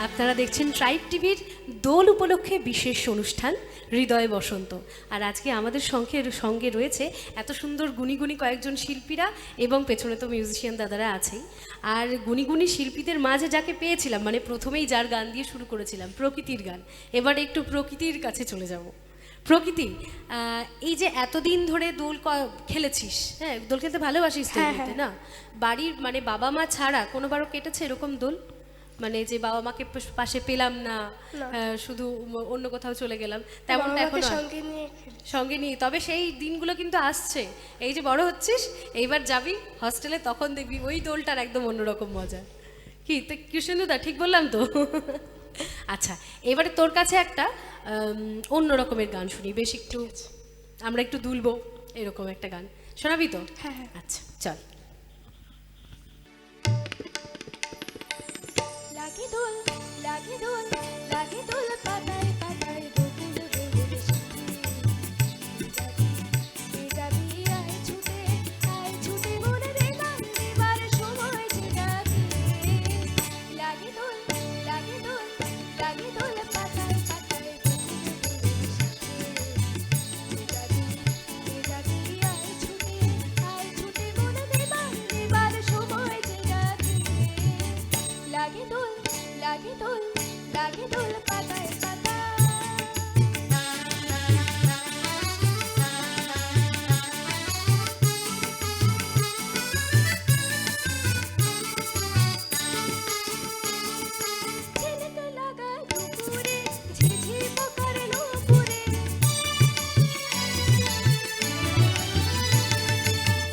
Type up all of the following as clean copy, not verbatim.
আপনারা দেখছেন ট্রাইব টিভির দোল উপলক্ষে বিশেষ অনুষ্ঠান হৃদয় বসন্ত। আর আজকে আমাদের সঙ্গে রয়েছে এত সুন্দর গুণী গুণী কয়েকজন শিল্পীরা এবং পেছনে তো মিউজিশিয়ান দাদারা আছেই। আর গুণী গুণী শিল্পীদের মাঝে যাকে পেয়েছিলাম, মানে প্রথমেই যার গান দিয়ে শুরু করেছিলাম প্রকৃতির গান, এবার একটু প্রকৃতির কাছে চলে যাব। প্রকৃতি, এই যে এতদিন ধরে দোল খেলেছিস, হ্যাঁ দোল খেলতে ভালোবাসিস তো, না বাড়ির মানে বাবা মা ছাড়া কোনোবারও কেটেছে এরকম দোল? মানে যে বাবা মাকে পাশে পেলাম না, শুধু অন্য কোথাও চলে গেলাম, তেমনটা এখন সঙ্গে নিয়ে। তবে সেই দিনগুলো কিন্তু আসছে, এই যে বড় হচ্ছিস এইবার যাবি হস্টেলে, তখন দেখবি ওই দোলটার একদম অন্যরকম মজা। কি তো কৃষ্ণেন্দুদা ঠিক বললাম তো? আচ্ছা, এবারে তোর কাছে একটা অন্য রকমের গান শুনি, বেশ একটু আমরা একটু দুলবো, এরকম একটা গান শোনাবি তো? হ্যাঁ। আচ্ছা চল। লাগে দোল লাগে দোল লাগে দোল পাতায় পাতায় বকুল দোলের সাথে যাবি আয় ছুটে মনে দেবার সময় যে ডাকে। লাগে দোল লাগে দোল লাগে দোল পাতায় পাতায় বকুল দোলের সাথে যাবি আয় ছুটে মনে দেবার সময় যে ডাকে। লাগে দোল লাগে দোল লাগে দোল পাতায় পাতায়। ঝিলিক লাগা দুপুরে ঝিঝি পোকার নুপুরে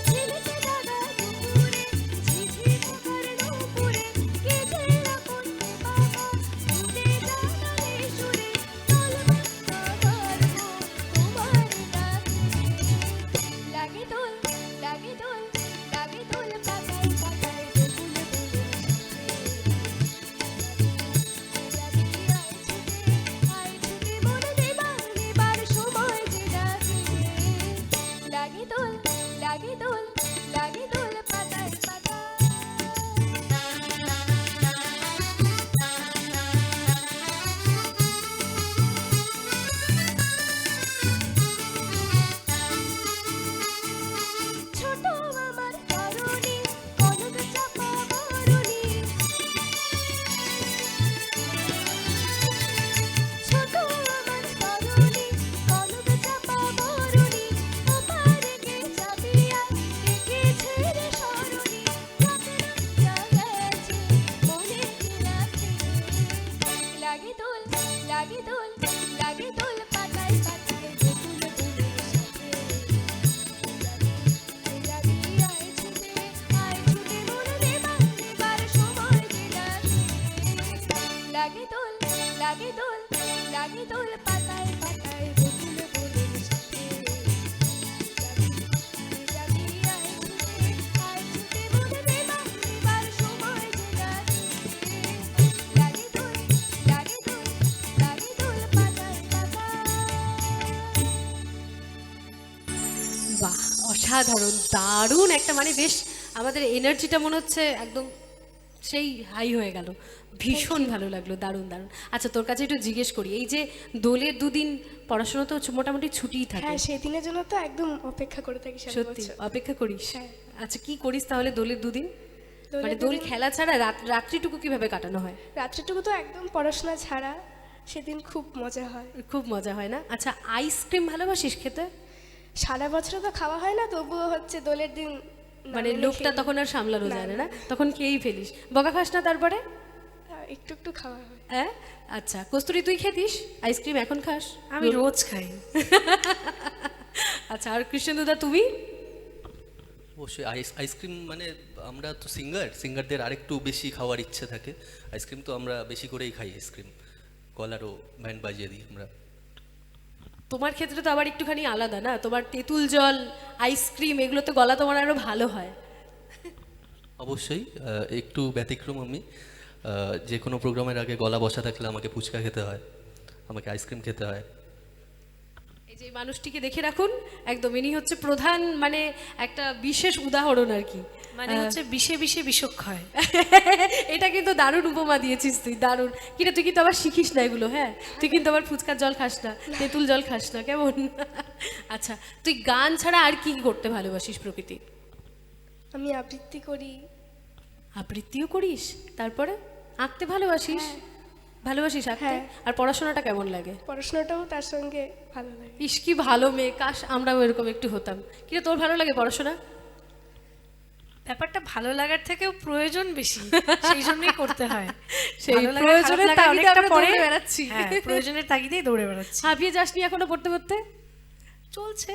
ঝিলিক লাগা দুপুরে ঝিঝি পোকার নুপুরে কে যে আপন বাবা উড়ে জানালে সুরে দোলবান্দা ধরবো তোমার ডাকে। লাগে দোল লাগে দোল লাগে দোল পাতায় পাতায় বকুল দোলের সাথে যাবি আয় ছুটে মনে দেবার সময় যে ডাকে। লাগে দোল লাগে দোল লাগে দোল পাতায় পাতায়। ছোট আমার তরুণী কনক চাপা বরণী ছোট আমার তরুণী কনক চাপা বরণী ওপারে কে যাবি আয় ডেকেছে রে সরণী। জাগছে মনে রাখে। লাগে দোল লাগে দোল লাগে দোল পাতায় পাতায় বকুল দোলের সাথে যাবি আয় ছুটে মনে দেবার সময় যে ডাকে। লাগে দোল লাগে দোল লাগে দোল পাতায় পাতায় বকুল দোলের সাথে যাবি আয় ছুটে মনে দেবার সময় যে ডাকে। লাগে দোল লাগে দোল লাগে দোল পাতায় পাতায়। বাহ, অসাধারণ, দারুণ একটা, মানে বেশ আমাদের এনার্জিটা মনে হচ্ছে একদম সেই হাই হয়ে গেল, ভীষণ ভালো লাগলো, দারুণ দারুণ। আচ্ছা তোর কাছে একটু জিজ্ঞেস করি, এই যে দোলের দুদিন পড়াশোনা তো মোটামুটি ছুটিই থাকে, হ্যাঁ সেদিনের জন্য তো একদম অপেক্ষা করে থাকি সারা সত্যি বছর। অপেক্ষা করিস? হ্যাঁ। আচ্ছা কি করিস তাহলে দোলের দুদিন? দোলের মানে দোল দুদিন- খেলা ছাড়া রাত্রিটুকু কিভাবে কাটানো হয়? রাত্রিটুকু তো একদম পড়াশোনা ছাড়া, সেদিন খুব মজা হয়। খুব মজা হয় না? আচ্ছা আইসক্রিম ভালোবাসিস খেতে? সারা বছর তো খাওয়া হয় না, তবুও হচ্ছে দোলের দিন না মানে নিলে লোভটা খেয়ে তখন আর সামলানো না, যায় না, না, না তখন খেয়েই ফেলিস, বকা খাস না তারপরে? একটু একটু খাওয়া হয়। হ্যাঁ। আচ্ছা কস্তুরী তুই খেতিস আইসক্রিম, এখন খাস? আমি রোজ খাই। আচ্ছা আর কৃষ্ণেন্দুদা তুমি? অবশ্যই আইসক্রিম, মানে আমরা তো সিঙ্গারদের আরেকটু বেশি খাওয়ার ইচ্ছে থাকে। আইসক্রিম তো আমরা বেশি করেই খাই, আইসক্রিম গলারও ব্যান্ড বাজিয়ে দিই আমরা। তোমার ক্ষেত্রে তো আবার একটুখানি আলাদা না, তোমার তেঁতুল জল আইসক্রিম এগুলো তো গলা তোমার আরো ভালো হয়। অবশ্যই একটু ব্যতিক্রম আমি। যে কোনো প্রোগ্রামের আগে গলা বসা থাকলে আমাকে ফুচকা খেতে হয়, আমাকে আইসক্রিম খেতে হয়। এই যে এই মানুষটিকে দেখে রাখুন, একদম ইনি হচ্ছে প্রধান, মানে একটা বিশেষ উদাহরণ আর কি। মানে হচ্ছে বিষে বিষে বিষক্ষয়। এটা কিন্তু দারুণ উপমা দিয়েছিস তুই, দারুণ। কিরে তুই কিন্তু আবার শিখিস না এগুলো, হ্যাঁ তুই কিন্তু আবার ফুচকার জল খাস না, তেঁতুল জল খাস না, কেমন? আচ্ছা, তুই গান ছাড়া আর কি করতে ভালোবাসিস প্রকৃতি? আমি আবৃত্তি করি। আবৃত্তিও করিস, তারপরে আঁকতে ভালোবাসিস? ভালোবাসিস আঁকতে? হ্যাঁ। আর পড়াশোনাটা কেমন লাগে? পড়াশোনাটাও তার সঙ্গে ভালো লাগে। ইস কি ভালো মেয়ে, কাশ আমরাও এরকম একটু হতাম। কিরে তোর ভালো লাগে পড়াশোনা? ব্যাপারটা ভালো লাগার থেকেও প্রয়োজন বেশি, সেই জন্যই করতে হয়। সেই ভালো লাগা, প্রয়োজনের খারাপ লাগা তাগিদে অনেকটা আমরা পরে দৌড়ে বেড়াচ্ছি। হ্যাঁ, প্রয়োজনের তাগিদেই দৌড়ে বেড়াচ্ছি। হাঁপিয়ে যাসনি এখনো পড়তে পড়তে? চলছে।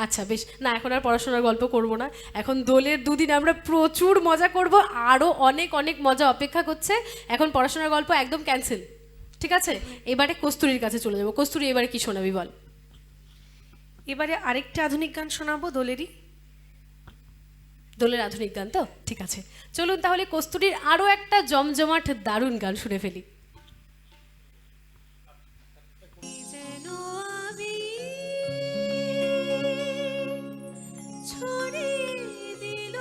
আচ্ছা বেশ, না এখন আর পড়াশোনার গল্প করব না, এখন দোলের দুদিন আমরা প্রচুর মজা করব, আরও অনেক অনেক মজা অপেক্ষা করছে। এখন পড়াশোনার গল্প একদম ক্যান্সেল, ঠিক আছে? এবারে কস্তুরীর কাছে চলে যাবো। কস্তুরী, এবারে কি শোনাবি বল? এবারে আরেকটা আধুনিক গান শোনাবো, দোলেরই। দোলের আধুনিক গান তো, ঠিক আছে, চলুন তাহলে কস্তুরীর আরও একটা জমজমাট দারুণ গান শুনে ফেলি। যেন আমি ছড়িয়ে দিল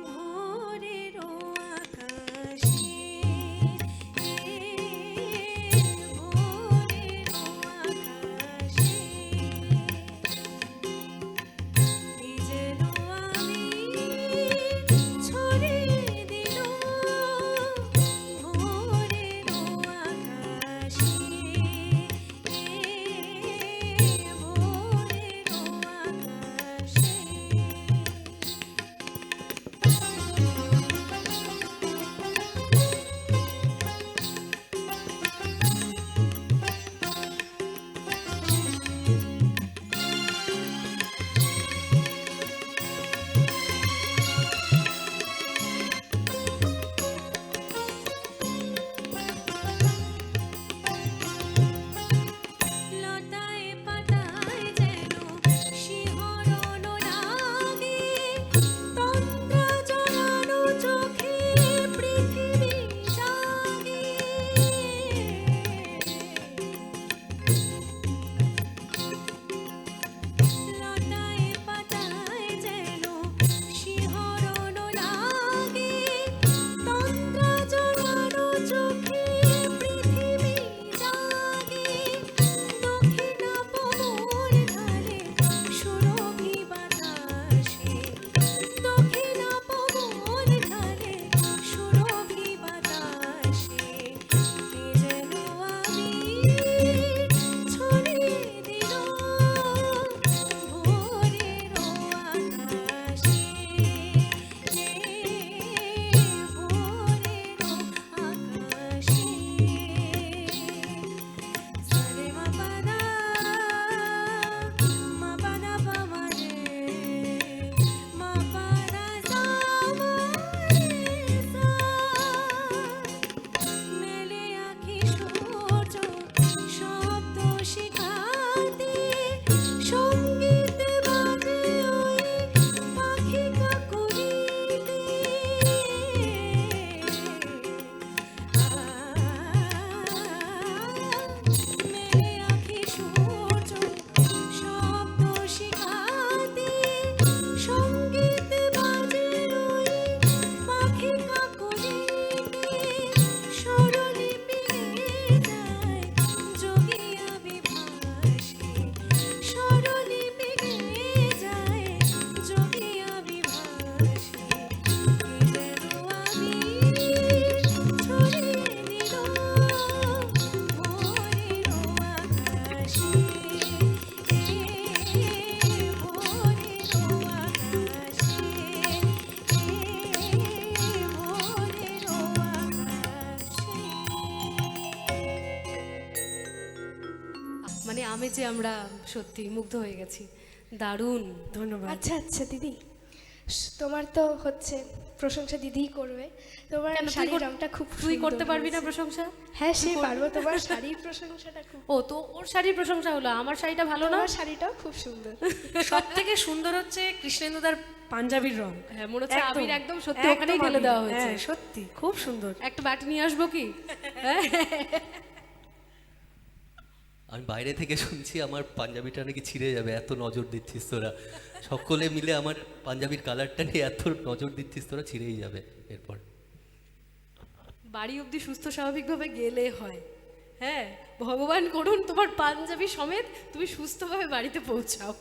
ভোরের আকাশে, ভোরের আকাশে। যেন আমি ছড়িয়ে দিল ভোরের আকাশে, ভোরের আকাশে। লতায় পাতায় যেন শিহরণ লাগে, তন্দ্রা জড়ানো চোখে পৃথিবী জাগে। লতায় পাতায় যেন শিহরণ লাগে, তন্দ্রা জড়ানো চোখে পৃথিবী জাগে। দক্ষিণা পবন ঢালে সুরভি বাতাসে, দক্ষিণা পবন ঢালে সুরভি বাতাসে। যেন আমি ছড়িয়ে দিল ভোরের আকাশে, ভোরের আকাশে। সারে মা পাদা পা রে, মা পাদা সা মা রে সা। মেলে আঁখি সূর্য শব্দ শিখাতে, সঙ্গীত বাজে ওই পাখি কাকলিতে। মেলে আঁখি সূর্য শব্দ শিখাতে, সঙ্গীত বাজে ওই পাখি কাকলিতে। স্বরলিপি যায় যোগিয়া বিভাসে, স্বরলিপি যায় যোগিয়া বিভাসে। যেন আমি ছড়িয়ে দিল ভোরের আকাশে, ভোরের আকাশে, ভোরের আকাশে। মানে আমেজে আমরা সত্যি মুগ্ধ হয়ে গেছি, দারুণ। ধন্যবাদ। আচ্ছা আচ্ছা দিদি, তোমার তো হচ্ছে প্রশংসা দিদিই করবে। তোমার কেন, তুই শাড়ির কর- রংটা খুব তুই সুন্দর করতে পারবি না হয়েছে। প্রশংসা? হ্যাঁ সে পারবো, তোমার শাড়ির প্রশংসাটা খুব, ও তো ওর শাড়ির প্রশংসা হলো, আমার শাড়িটা ভালো না? তোমার শাড়িটাও খুব সুন্দর। সব থেকে সুন্দর হচ্ছে কৃষ্ণেন্দুদার পাঞ্জাবির রং। হ্যাঁ, মনে হচ্ছে একদম, আবির একদম সত্যি একদম ওখানেই ঢেলে আবির। দেওয়া হয়েছে। হ্যাঁ, সত্যি খুব সুন্দর। একটা বাটি নিয়ে আসবো কি? হ্যাঁ? আমি বাইরে থেকে শুনছি আমার পাঞ্জাবিটা নাকি ছিঁড়ে যাবে, এত নজর দিচ্ছিস তোরা। সকলে মিলে আমার পাঞ্জাবির কালারটা নিয়ে এত নজর দিচ্ছিস তোরা, ছিঁড়েই যাবে এরপর। বাড়ি অবধি সুস্থ স্বাভাবিকভাবে গেলে হয়। হ্যাঁ, ভগবান করুন তোমার পাঞ্জাবি সমেত তুমি সুস্থভাবে বাড়িতে পৌঁছাও।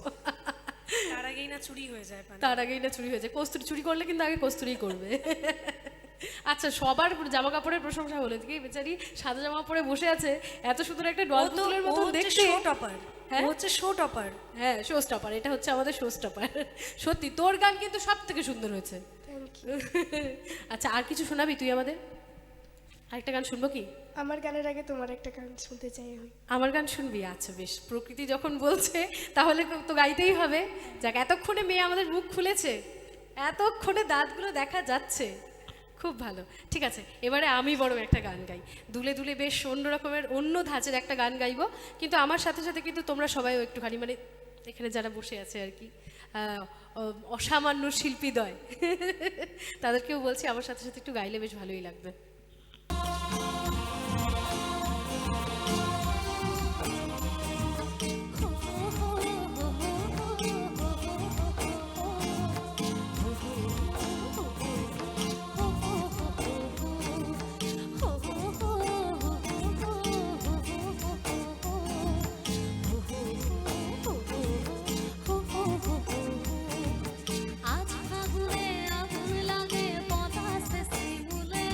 তার আগেই না চুরি হয়ে যায় পাঞ্জাবি। তার আগেই না চুরি হয়েছে। কস্তুরি চুরি করলে কিন্তু আগে কস্তুরি করবে। আচ্ছা, সবার জামা কাপড়ের প্রশংসা হলো, কি বেচারি সাদা জামা পরে বসে আছে, এত সুন্দর একটা ডল পুতুলের মতো দেখতে। শো টপার, হ্যাঁ? ও হচ্ছে শো টপার। হ্যাঁ, শো স্টপার, এটা হচ্ছে আমাদের শো স্টপার। সত্যি তোর গান কিন্তু সব থেকে সুন্দর হয়েছে। Thank you. আচ্ছা, আর কিছু শোনাবি তুই আমাদের? আরেকটা গান শুনবো কি? আমার গানের আগে তোমার একটা গান শুনতে চাই আমি। আমার গান শুনবি? আচ্ছা বেশ, প্রকৃতি যখন বলছে তাহলে তো গাইতেই হবে। যাক, এতক্ষণে মেয়ে আমাদের মুখ খুলেছে, এতক্ষণে দাঁতগুলো দেখা যাচ্ছে, খুব ভালো। ঠিক আছে, এবারে আমি বড় একটা গান গাই, দুলে দুলে বেশ অন্য রকমের অন্য ধাঁচের একটা গান গাইবো। কিন্তু আমার সাথে সাথে কিন্তু তোমরা সবাইও একটুখানি, মানে এখানে যারা বসে আছে আর কি, অসামান্য শিল্পীদ্বয়, তাদেরকেও বলছি আমার সাথে সাথে একটু গাইলে বেশ ভালোই লাগবে। আজ ফাগুনে আগুন লাগে পলাশে শিমুলে,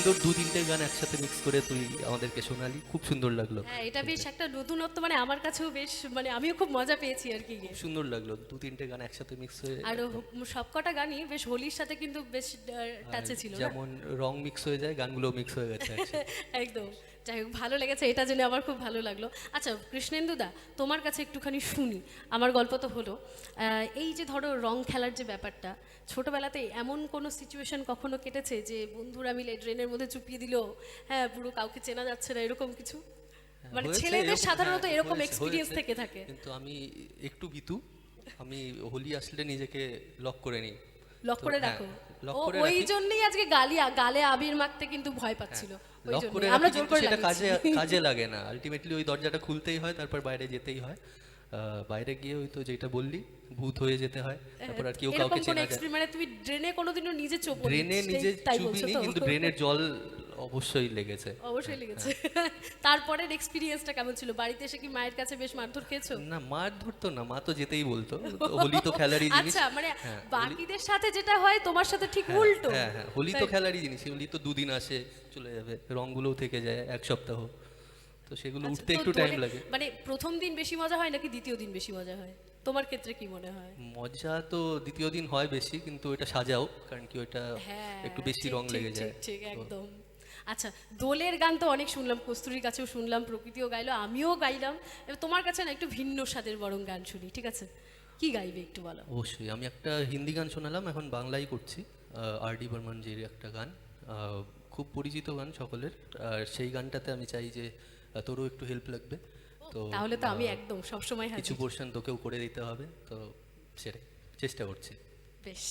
সুন্দর 2-3টে গান একসাথে মিক্স করে তুই আমাদেরকে শোনালি, খুব সুন্দর লাগলো। হ্যাঁ, এটা বেশ একটা নতুনত্ব, মানে আমার কাছেও বেশ, মানে আমিও খুব মজা পেয়েছি আর কি। খুব সুন্দর লাগলো 2-3টে গান একসাথে মিক্স হয়ে। আর সবকটা গানই বেশ হোলির সাথে কিন্তু বেশ টাচে ছিল না? যেমন রং মিক্স হয়ে যায়, গানগুলো মিক্স হয়ে গেছে একসাথে। একদম। যাই হোক, ভালো লেগেছে, এটা জেনে আমার খুব ভালো লাগলো। আচ্ছা কৃষ্ণেন্দুদা, তোমার কাছে একটুখানি শুনি, আমার গল্প তো হলো, এই যে ধরো রং খেলার যে ব্যাপারটা, ছোটবেলাতে এমন কোনো সিচুয়েশন কখনো কেটেছে যে বন্ধুরা মিলে ড্রেনের মধ্যে চুপিয়ে দিল, হ্যাঁ পুরো কাউকে চেনা যাচ্ছে না, এরকম কিছু? মানে হয়েছে ছেলেদের এরকম, সাধারণত হ্যাঁ, এরকম হয়েছে, এক্সপিরিয়েন্স হয়েছে। থেকে থাকে। কিন্তু আমি একটু ভীতু, আমি হোলি আসলে নিজেকে লক করে নিই। লক তো করে হ্যাঁ, রাখো? লক ও করে ওই রাখি। জন্যই আজকে গালে আবির মাখতে কিন্তু ভয় পাচ্ছিল, ওই লক করে জন্য আমরা রাখি, জোর কিন্তু করে সেটা কাজে লাগিয়েছি। কাজে লাগে না। আলটিমেটলি ওই দরজাটা খুলতেই হয়, তারপর বাইরে যেতেই হয়। বাইরে গিয়ে ওই তো যেটা বললি, ভূত হয়ে যেতে হয়, তারপর আর কেউ এরকম কাউকে কোন চেনা যায়। এক্সপেরিমেন্ট, মানে তুমি ড্রেনে কোনোদিনও নিজে চোপো ড্রেনে নিজে তাই বলছো চুবিনি, তো? কিন্তু ড্রেনের জল অবশ্যই লেগেছে। অবশ্যই লেগেছে। তারপরের এক্সপিরিয়েন্সটা কেমন ছিল? বাড়িতে এসে কি মায়ের কাছে বেশ মারধর খেয়েছো? না, মার ধরতো না, মা তো যেতেই বলতো। হোলি তো খেলারই জিনিস। আচ্ছা, মানে হ্যাঁ, বাকিদের সাথে যেটা হয় তোমার সাথে ঠিক উল্টো। হ্যাঁ হ্যাঁ, হোলি তো খেলারই জিনিস। হোলি তো 2 দিন আসে, চলে যাবে, রংগুলোও থেকে যায় 1 সপ্তাহ, তো সেগুলো আচ্ছা, উঠতে তো একটু টাইম দোলে- লাগে। মানে প্রথম দিন বেশি মজা হয় নাকি দ্বিতীয় দিন বেশি মজা হয়? তোমার ক্ষেত্রে কি মনে হয়? মজা তো দ্বিতীয় দিন হয় বেশি, কিন্তু ওটা সাজাও, কারণ কি ওটা হ্যাঁ, একটু বেশি ঠিক, রং ঠিক, লেগে ঠিক, যায়। ঠিক, তো একদম। আচ্ছা, দোলের গান তো অনেক শুনলাম, কস্তুরীর কাছেও শুনলাম, প্রকৃতিও গাইলো, আমিও গাইলাম। এবার তোমার কাছে না একটু ভিন্ন স্বাদের বরং গান শুনি, ঠিক আছে? কি গাইবে একটু বলো। অবশ্যই, আমি একটা হিন্দি গান শোনালাম, এখন বাংলাই করছি। আর.ডি. বর্মনজির একটা গান, খুব পরিচিত গান সকলের, আর সেই গানটাতে আমি চাই যে তোরও একটু হেল্প লাগবে। তো তাহলে তো আমি একদম সবসময় কিছু হাজির। পোর্শন তোকেও করে দিতে হবে, তো সেটাই চেষ্টা করছি। বেশ।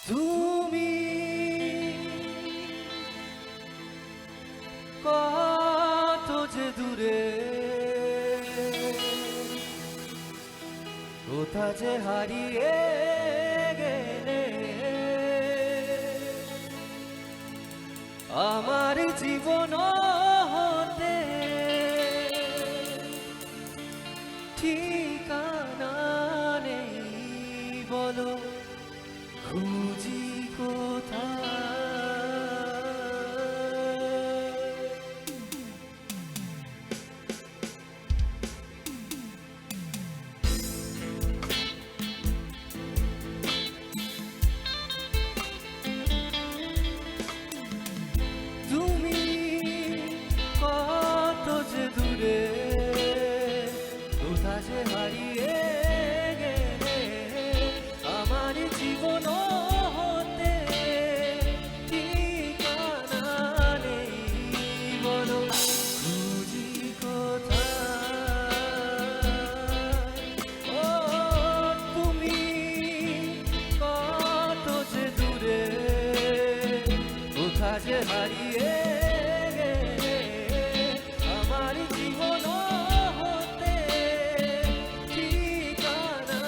তুমি কত যে দূরে, কোথা যে হারিয়ে গেলে, আমার জীবন হতে ঠিকানা নেই, বলো খুঁজি কোথায়। তুমি কত যে দূরে, কোথা যে হারিয়ে গেলে, আমার জীবন হতে ঠিকানা নেই, বলো খুঁজি কোথায়। ও তুমি কত যে দূরে, কোথা যে হারিয়ে গেলে, আমার জীবন হতে ঠিকানা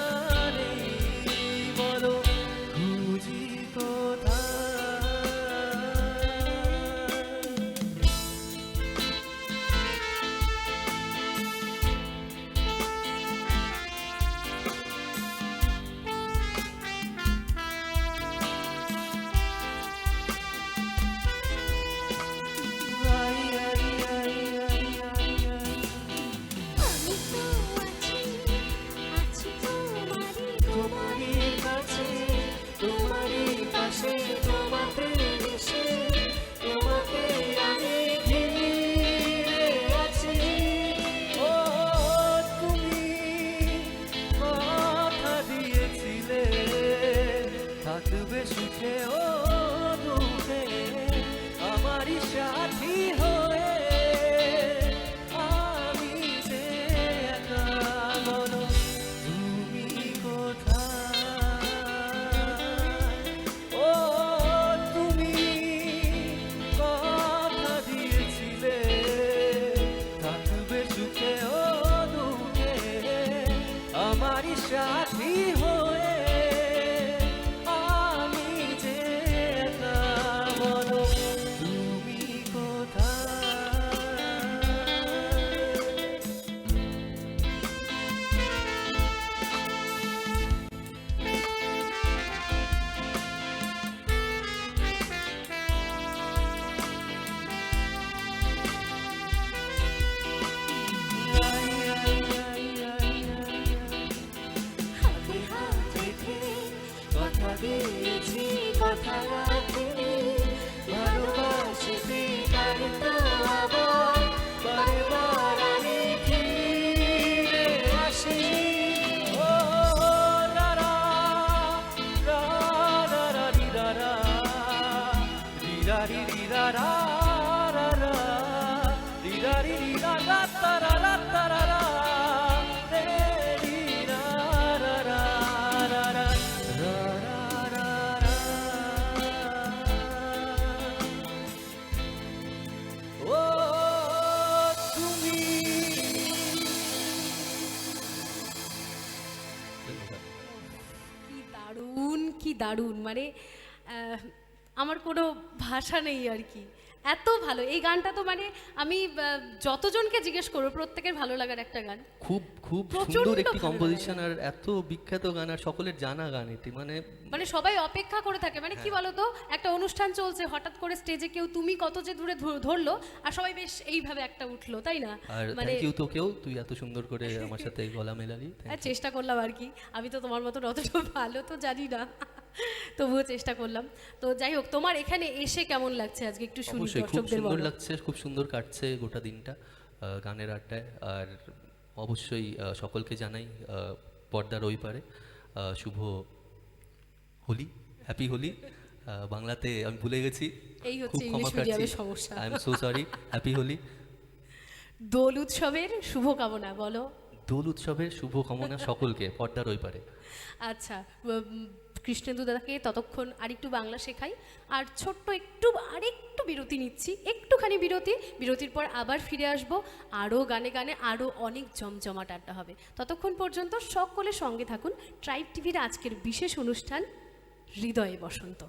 নেই, বলো খুঁজি কোথায়। আমারই সাথী হয়ে আমি যে একা, বলো তুমি কোথায়? হাতে হাত রেখে কথা দিয়েছি, কথা রাখিনি, ভালোবাসতে পারতো আবার বারবার আমি ফিরে আসি। ও রা রা রা রা রা রি রা রা রি রা রি রি রা রা রা রা রি রা রি রি রা রা তা রা রা তা রা রা রে রি রা রা রা রা রা রা রা রা রা। ও তুমি কি দারুণ, কি দারুণ, মানে আমার কোনো ভাষা নেই আর কি, এত ভালো এই গানটা। তো মানে আমি যতজনকে জিজ্ঞেস করবো প্রত্যেকের ভালো লাগার একটা গান। খুব খুব প্রচণ্ড সুন্দর একটি ভালো কম্পোজিশন আর এত বিখ্যাত গান আর সকলের জানা গান এটি, মানে মানে সবাই অপেক্ষা করে থাকে, মানে কি বলতো, একটা অনুষ্ঠান চলছে, হঠাৎ করে স্টেজে কেউ তুমি কত যে দূরে ধরলো, আর সবাই বেশ এইভাবে একটা উঠলো, তাই না? আর মানে থ্যাংক ইউ তোকেও, তুই এত সুন্দর করে আমার সাথে গলা মেলালি। চেষ্টা করলাম আর কি, আমি তো তোমার মতন অতটা ভালো তো জানি না, তবুও চেষ্টা করলাম। তো যাই হোক, তোমার এখানে এসে কেমন লাগছে আজকে একটু শুনি, অবশ্যই খুব দর্শকদের সুন্দর বলো। লাগছে, খুব সুন্দর কাটছে গোটা দিনটা গানের আড্ডায়। আর অবশ্যই সকলকে জানাই পর্দার ওই পারে শুভ হোলি, হ্যাপি হোলি। বাংলাতে আমি ভুলে গেছি, এই হচ্ছে খুব ক্ষমা ইংলিশ প্রার্থী, মিডিয়ামের সমস্যা। I am so sorry. Happy Holi. Dol উৎসবের শুভকামনা বলো। দোল উৎসবের শুভ কামনা সকলকে পর্দার ওই পারে। আচ্ছা, কৃষ্ণেন্দু দাদাকে ততক্ষণ আরেকটু বাংলা শেখাই, আর ছোট্ট একটু আরেকটু বিরতি নিচ্ছি, একটুখানি বিরতি, বিরতির পর আবার ফিরে আসব, আরও গানে গানে আরও অনেক জমজমাট আড্ডা হবে। ততক্ষণ পর্যন্ত সকলের সঙ্গে থাকুন ট্রাইব টিভির আজকের বিশেষ অনুষ্ঠান হৃদয়ে বসন্ত।